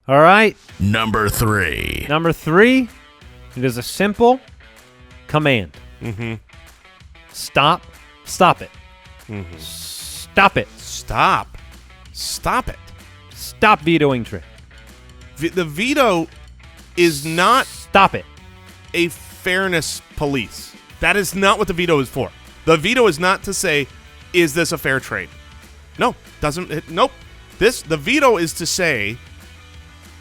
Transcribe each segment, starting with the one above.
All right. Number 3. Number 3, it is a simple command. Mm-hmm. Stop it. Mm-hmm. Stop it. Stop it. Stop vetoing trade. The veto is not Stop it. a fairness police. That is not what the veto is for. The veto is not to say, is this a fair trade? No, nope. The veto is to say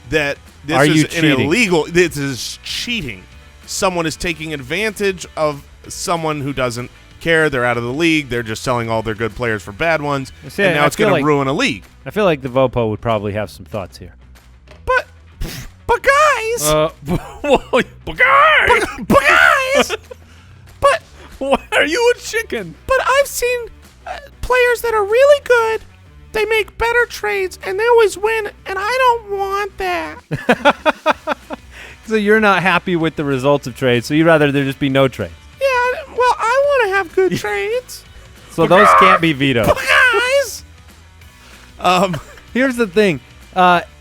that this is an illegal. This is cheating. Someone is taking advantage of someone who doesn't care. They're out of the league. They're just selling all their good players for bad ones, and now it's going to ruin a league. I feel like the Vopo would probably have some thoughts here. But guys, but why are you a chicken? But I've seen players that are really good. They make better trades, and they always win, and I don't want that. So you're not happy with the results of trades, so you'd rather there just be no trades. Yeah, well, I want to have good trades. So those can't be vetoed. Guys! Here's the thing.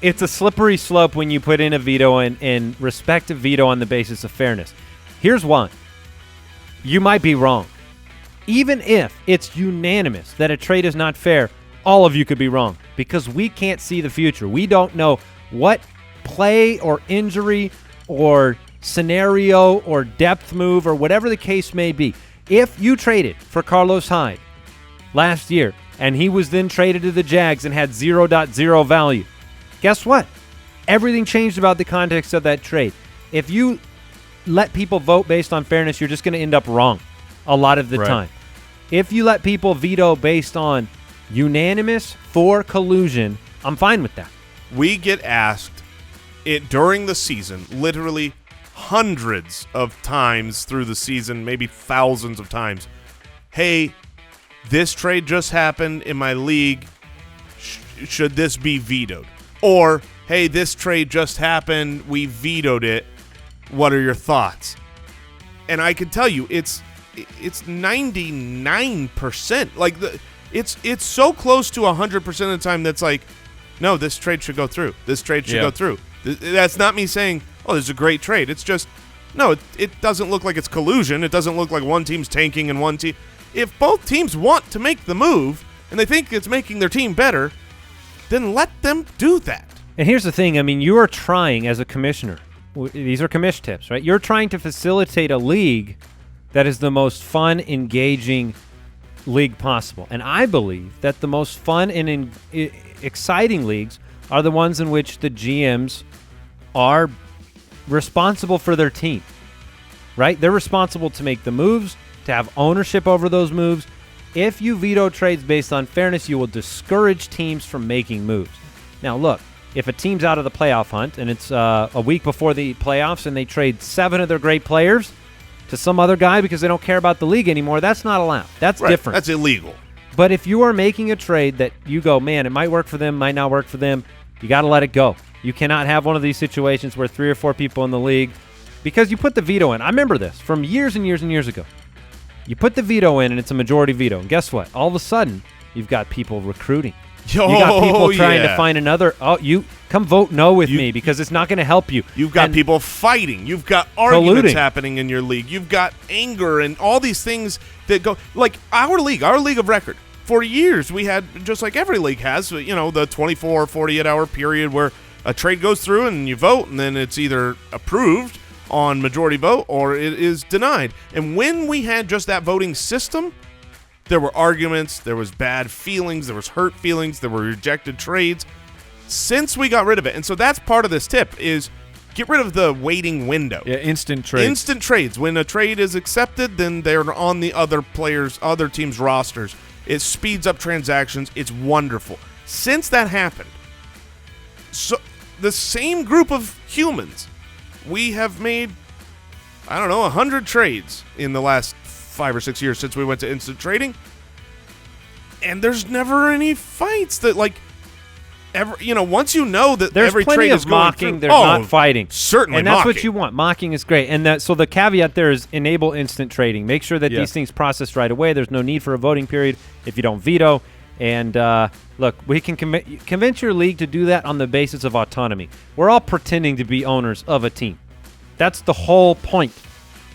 It's a slippery slope when you put in a veto and respect a veto on the basis of fairness. Here's one. You might be wrong. Even if it's unanimous that a trade is not fair, all of you could be wrong because we can't see the future. We don't know what play or injury or scenario or depth move or whatever the case may be. If you traded for Carlos Hyde last year and he was then traded to the Jags and had 0.0 value, guess what? Everything changed about the context of that trade. If you let people vote based on fairness, you're just going to end up wrong a lot of the time. If you let people veto based on unanimous for collusion, I'm fine with that. We get asked it during the season, literally hundreds of times through the season, maybe thousands of times. Hey, this trade just happened in my league. Should this be vetoed? Or, hey, this trade just happened. We vetoed it. What are your thoughts? And I can tell you, it's 99%. Like it's so close to 100% of the time that's like, no, this trade should go through. This trade should go through. That's not me saying, oh, this is a great trade. It's just, no, it doesn't look like it's collusion. It doesn't look like one team's tanking and one team. If both teams want to make the move and they think it's making their team better, then let them do that. And here's the thing. I mean, you are trying as a commissioner. These are commish tips, right? You're trying to facilitate a league that is the most fun, engaging league possible. And I believe that the most fun and exciting leagues are the ones in which the GMs are responsible for their team, right? They're responsible to make the moves, to have ownership over those moves. If you veto trades based on fairness, you will discourage teams from making moves. Now, look, if a team's out of the playoff hunt and it's a week before the playoffs and they trade 7 of their great players to some other guy because they don't care about the league anymore, that's not allowed. That's different. That's illegal. But if you are making a trade that you go, man, it might work for them, might not work for them, you got to let it go. You cannot have one of these situations where 3 or 4 people in the league, because you put the veto in. I remember this from years and years and years ago. You put the veto in, and it's a majority veto. And guess what? All of a sudden, you've got people recruiting. You got people trying to find another. Oh, you come vote no with me because it's not going to help you. You've got people fighting. You've got arguments happening in your league. You've got anger and all these things that go like our league of record. For years, we had, just like every league has, the 24, 48-hour period where a trade goes through and you vote, and then it's either approved on majority vote or it is denied. And when we had just that voting system, there were arguments, there was bad feelings, there was hurt feelings, there were rejected trades. Since we got rid of it, and so that's part of this tip, is get rid of the waiting window. Yeah, instant trades. Instant trades. When a trade is accepted, then they're on the other team's rosters. It speeds up transactions. It's wonderful. Since that happened, so the same group of humans, we have made, 100 trades in the last 5 or 6 years since we went to instant trading, and there's never any fights that once you know that there's every plenty trade of is going mocking, through, there's not fighting. Certainly, and that's mocking. what you want. Mocking is great, and so the caveat there is enable instant trading. Make sure that these things process right away. There's no need for a voting period if you don't veto. And look, we can convince your league to do that on the basis of autonomy. We're all pretending to be owners of a team. That's the whole point.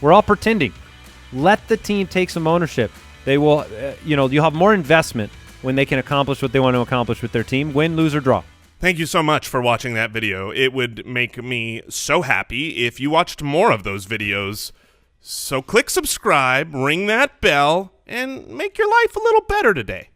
We're all pretending. Let the team take some ownership. They will, you'll have more investment when they can accomplish what they want to accomplish with their team, win, lose, or draw. Thank you so much for watching that video. It would make me so happy if you watched more of those videos. So click subscribe, ring that bell, and make your life a little better today.